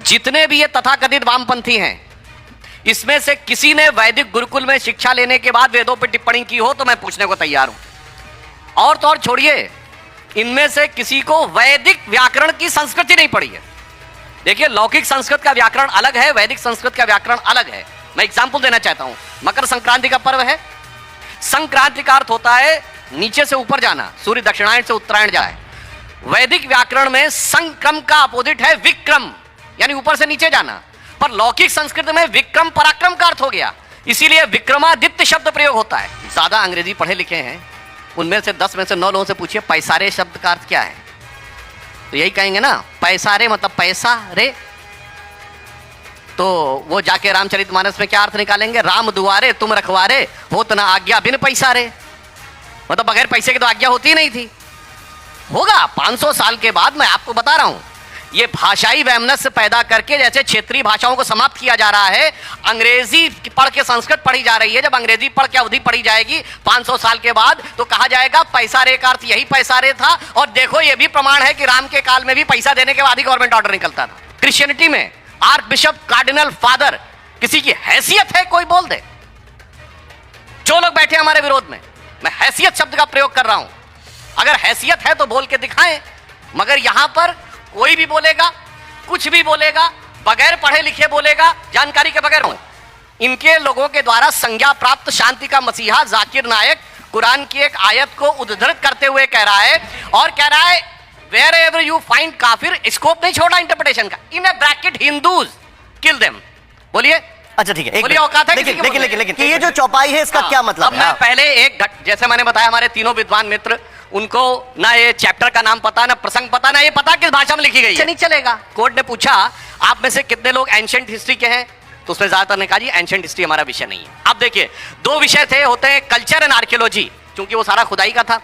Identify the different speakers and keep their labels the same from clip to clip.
Speaker 1: जितने भी ये तथाकथित वामपंथी हैं, इसमें से किसी ने वैदिक गुरुकुल में शिक्षा लेने के बाद वेदों पर टिप्पणी की हो तो मैं पूछने को तैयार हूं। और तो और छोड़िए, इनमें से किसी को वैदिक व्याकरण की संस्कृति नहीं पड़ी है। देखिए, लौकिक संस्कृत का व्याकरण अलग है, वैदिक संस्कृत का व्याकरण अलग है। मैं एग्जाम्पल देना चाहता हूं। मकर संक्रांति का पर्व है। संक्रांति का अर्थ होता है नीचे से ऊपर जाना, सूर्य दक्षिणायन से उत्तरायण जाए। वैदिक व्याकरण में संक्रम का अपोजिट है विक्रम, यानी ऊपर से नीचे जाना। पर लौकिक संस्कृत में विक्रम पराक्रम का अर्थ हो गया, इसीलिए विक्रमादित्य शब्द प्रयोग होता है। ज्यादा अंग्रेजी पढ़े लिखे हैं, उनमें से 10 में से 9 लोगों से पूछिए पैसारे शब्द का अर्थ क्या है, तो यही कहेंगे ना, पैसारे मतलब पैसा रे। तो वो जाके रामचरितमानस में क्या अर्थ निकालेंगे, राम दुआरे तुम रखवारे, होत ना आज्ञा बिन पैसा रे, मतलब बगैर पैसे की तो आज्ञा होती नहीं थी। होगा 500 साल के बाद, मैं आपको बता रहा हूं। ये भाषाई वैमनस्य पैदा करके जैसे क्षेत्रीय भाषाओं को समाप्त किया जा रहा है, अंग्रेजी पढ़ के संस्कृत पढ़ी जा रही है। जब अंग्रेजी पढ़ के अवधि पढ़ी जाएगी 500 साल के बाद, तो कहा जाएगा पैसा रे का अर्थ यही पैसा रे था। और देखो, ये भी प्रमाण है कि राम के काल में भी पैसा देने के बाद ही गवर्नमेंट ऑर्डर निकलता था। क्रिश्चियनिटी में आर्क बिशप कार्डिनल फादर, किसी की हैसियत है कोई बोल दे। जो लोग बैठे हमारे विरोध में, मैं हैसियत शब्द का प्रयोग कर रहा हूं। अगर हैसियत है तो बोल के दिखाएं, मगर यहां पर कोई भी बोलेगा, कुछ भी बोलेगा, बगैर पढ़े लिखे बोलेगा, जानकारी के बगैर। इनके लोगों के द्वारा संज्ञा प्राप्त शांति का मसीहा जाकिर नायक कुरान की एक आयत को उद्धृत करते हुए कह रहा है, और कह रहा है wherever you find काफिर, स्कोप नहीं छोड़ा इंटरप्रिटेशन का, इन A bracket Hindus kill them. बोलिए।
Speaker 2: अच्छा ठीक है,
Speaker 1: बोलिए, औकात है
Speaker 2: लेकिन ये जो चौपाई है इसका क्या मतलब है?
Speaker 1: मैं पहले एक जैसे मैंने बताया, हमारे तीनों विद्वान मित्र, उनको ना ये चैप्टर का नाम पता, ना प्रसंग पता, ना ये पता किस भाषा में लिखी गई है। नहीं चलेगा। कोर्ट ने पूछा आप में से कितने लोग एंशिएंट हिस्ट्री के हैं, तो उसमें ज्यादातर ने कहा जी एंशिएंट हिस्ट्री हमारा विषय नहीं है। अब देखिए, 2 विषय थे, होते हैं कल्चर एंड आर्कियोलॉजी, क्योंकि वो सारा खुदाई का था।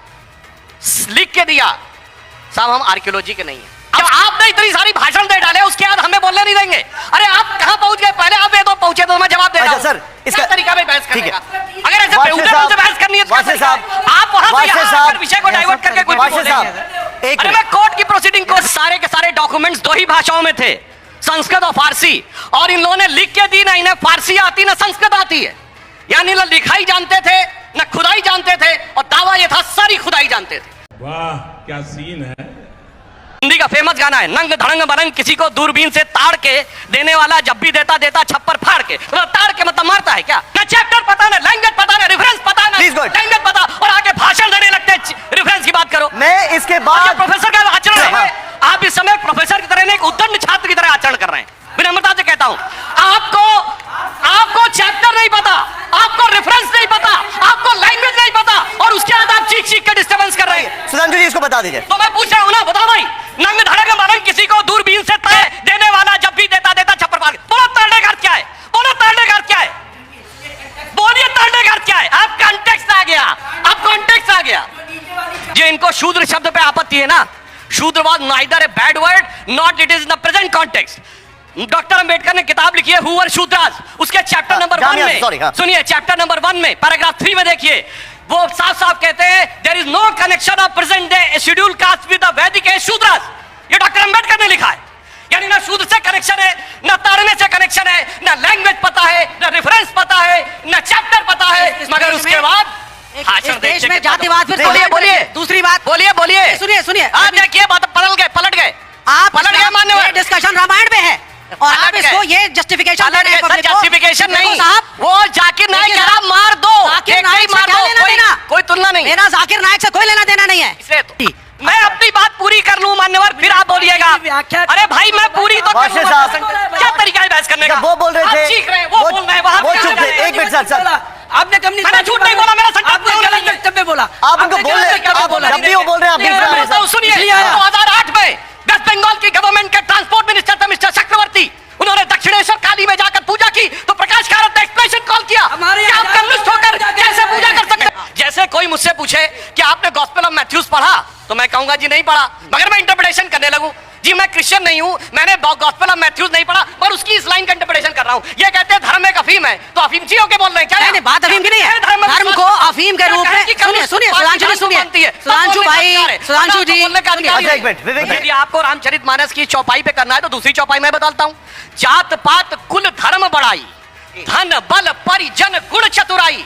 Speaker 1: लिख के दिया साहब हम आर्कियोलॉजी के नहीं है। अब आपने इतनी सारी भाषण दे डाले, उसके बाद हमें बोलने नहीं देंगे। अरे आप कहां पहुंच गए, पहले आप वेदों पहुंचे तो मैं जवाब दे रहा हूं।
Speaker 2: सर, इसका
Speaker 1: तरीका में बहस करने का, अगर ऐसे बेहुदे से बहस करनी है तो आप वहां विषय को डाइवर्ट करके कुछ बोलेंगे। अरे मैं कोर्ट की प्रोसीडिंग को, सारे के सारे डॉक्यूमेंट्स 2 ही भाषाओं में थे, संस्कृत और फारसी, और इन लोगों ने लिख के दी, ना इन्हें फारसी आती ना संस्कृत आती है। यानी ना लिखाई जानते थे ना खुदाई जानते थे, और दावा यह था सारी खुदाई जानते थे।
Speaker 3: वाह क्या सीन है।
Speaker 1: हिंदी का फेमस गाना है, नंग धड़ंग बरंग किसी को दूरबीन से ताड़ के देने वाला, जब भी देता देता छप्पर फाड़ के। मतलब ताड़ के मतलब मारता है क्या? ना चैप्टर पता, ना लैंग्वेज पता, ना रेफरेंस पता, ना लैंग्वेज पता, और आगे भाषण देने लगते हैं, रेफरेंस की बात करो।
Speaker 2: मैं इसके बाद
Speaker 1: प्रोफेसर का आचरण है, आप इस समय प्रोफेसर की तरह नहीं, एक उद्दंड छात्र की तरह आचरण कर रहे हैं। विनम्रता से कहता हूं, आपको चैप्टर नहीं पता, आपको रेफरेंस नहीं पता, आपको लैंग्वेज नहीं पता, और उसके बाद आप चीख चीख के डिस्टर्बेंस कर रहे हैं।
Speaker 2: सुधांशु जी इसको बता दीजिए।
Speaker 1: तो मैं पूछ रहा हूं ना, बताओ भाई, नंग धड़ंग बरंग किसी को दूरबीन से देने वाला, जब भी देता देता छप्पर फाड़ के। बोलो ताड़ने का अर्थ क्या है? बोलो ताड़ने का अर्थ क्या है? बोलिए ताड़ने का अर्थ क्या है? आप कॉन्टेक्स्ट आ गया, आप कॉन्टेक्स्ट आ गया। जो इनको शूद्र शब्द पे आपत्ति है ना, शूद्र was neither a bad word not it is in the present context. Doctor Ambedkar ने किताब लिखी है हु वर शूद्रास, उसके चैप्टर नंबर 1 में सुनिए, चैप्टर नंबर 1 में पैराग्राफ 3 में देखिए, वो साफ साफ कहते हैं there is no connection of present day schedule caste with the Vedic age Shudras. ये डॉक्टर अंबेडकर ने लिखा है। यानी ना शूद्र से कनेक्शन है, ना ताड़ने से कनेक्शन है, ना लैंग्वेज पता है, ना रेफरेंस पता है, ना चैप्टर पता है, मगर उसके बाद भाषण देश में जातिवाद। फिर बोलिए दूसरी बात, बोलिए सुनिए। देखिए बात पलट गए, आप पलट गए मान्यवर। डिस्कशन रामायण में है और आप इसको ये जस्टिफिकेशन दे रहे हैं। जस्टिफिकेशन नहीं साहब, वो जाकिर नायक कह रहा मार दो, जाकिर नायक से क्या लेना देना, कोई तुलना नहीं। मेरा जाकिर नायक से कोई लेना देना नहीं है। इसलिए तो मैं अपनी बात पूरी कर लूं मान्यवर, फिर आप बोलिएगा। अरे भाई मैं पूरी तो कर लूं, क्या तरीका है बहस करने का? वो बोल रहे थे, सीख रहे हैं, वो बोल रहे हैं, वो चुप थे। एक मिनट सर, आपने कब नहीं, मैंने झूठ नहीं बोला, मेरा सच बोला। आप उनको बोल रहे हैं, जब भी वो बोल रहे हैं आप सुनिए। 2008 में वेस्ट बंगाल की गवर्नमेंट के ट्रांसपोर्ट मिनिस्टर थे मिस्टर चक्रवर्ती, उन्होंने दक्षिणेश्वर काली में जाकर पूजा की, तो प्रकाश कारत ने एक्सप्लेनेशन कॉल किया कि आप कम्युनिस्ट होकर कैसे पूजा कर सकते हैं। जैसे कोई मुझसे पूछे कि आपने गॉस्पेल ऑफ मैथ्यूज पढ़ा, तो मैं कहूंगा जी नहीं पढ़ा, मगर मैं इंटरप्रिटेशन करने लगूं। जी मैं क्रिश्चियन नहीं हूं, मैंने गॉस्पेल ऑफ मैथ्यूज नहीं पढ़ा, पर उसकी इस लाइन का इंटरप्रिटेशन कर रहा हूं। ये कहते हैं धर्म एक अफीम अफीम है तो अफीमचियों के बोल रहे हैं क्या?
Speaker 4: नहीं, बात अफीम की नहीं है। धर्म को अफीम के रूप में सुनिए सुधांशु जी, सुनिए सुधांशु भाई, सुधांशु जी।
Speaker 2: अच्छा एक मिनट विवेक
Speaker 1: यदि आपको रामचरितमानस की चौपाई पे करना है तो दूसरी चौपाई मैं बताता हूं। जात पात कुल धर्म बढ़ाई, धन बल परिजन गुण चतुराई।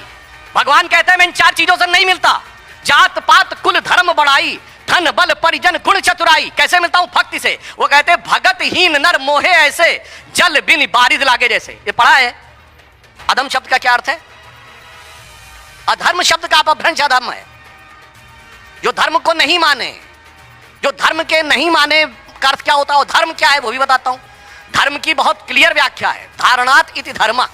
Speaker 1: भगवान कहते हैं मैं इन 4 चीजों से नहीं मिलता। जात पात कुल धर्म बढ़ाई, धन बल परिजन गुण चतुराई। कैसे मिलता हूं? भक्ति से। वो कहते हैं भगत हीन नर मोहे ऐसे, जल बिन बारिद लागे जैसे। ये पढ़ा है। अधम शब्द का क्या अर्थ है? अधर्म शब्द का अपभ्रंश अधर्म है। जो धर्म को नहीं माने, जो धर्म के नहीं माने का अर्थ क्या होता है और धर्म क्या है वो भी बताता हूं। धर्म की बहुत क्लियर व्याख्या है। धारणात इति धर्म,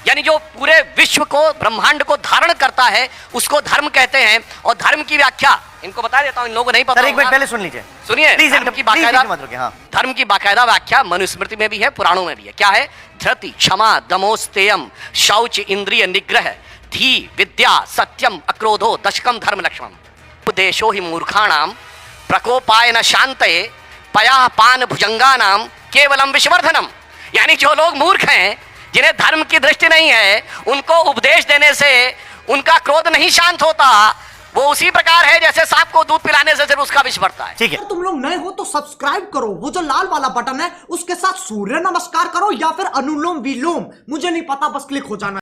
Speaker 1: यानी जो पूरे विश्व को ब्रह्मांड को धारण करता है उसको धर्म कहते हैं। और धर्म की व्याख्या इनको बता देता हूं, इन लोगों को नहीं पता।
Speaker 2: सर एक मिनट पहले सुन लीजिए,
Speaker 1: सुनिए। धर्म की बाकायदा
Speaker 2: हाँ।
Speaker 1: धर्म की बाकायदा व्याख्या मनुस्मृति में भी है, पुराणों में भी है। क्या है? धृति क्षमा दमोस्तेयम शौच इंद्रिय निग्रह धी विद्या सत्यम अक्रोधो दशकम धर्म लक्ष्मण उपदेशो ही मूर्खाणाम प्रकोपाय न शांतये पया पान भुजंगानाम केवलम विश्वर्धनम। यानी जो लोग मूर्ख हैं, जिन्हें धर्म की दृष्टि नहीं है, उनको उपदेश देने से उनका क्रोध नहीं शांत होता। वो उसी प्रकार है जैसे सांप को दूध पिलाने से सिर्फ उसका विष बढ़ता है।
Speaker 2: ठीक है।
Speaker 5: अगर तुम लोग नए हो तो सब्सक्राइब करो, वो जो लाल वाला बटन है उसके साथ सूर्य नमस्कार करो या फिर अनुलोम विलोम, मुझे नहीं पता, बस क्लिक हो जाना।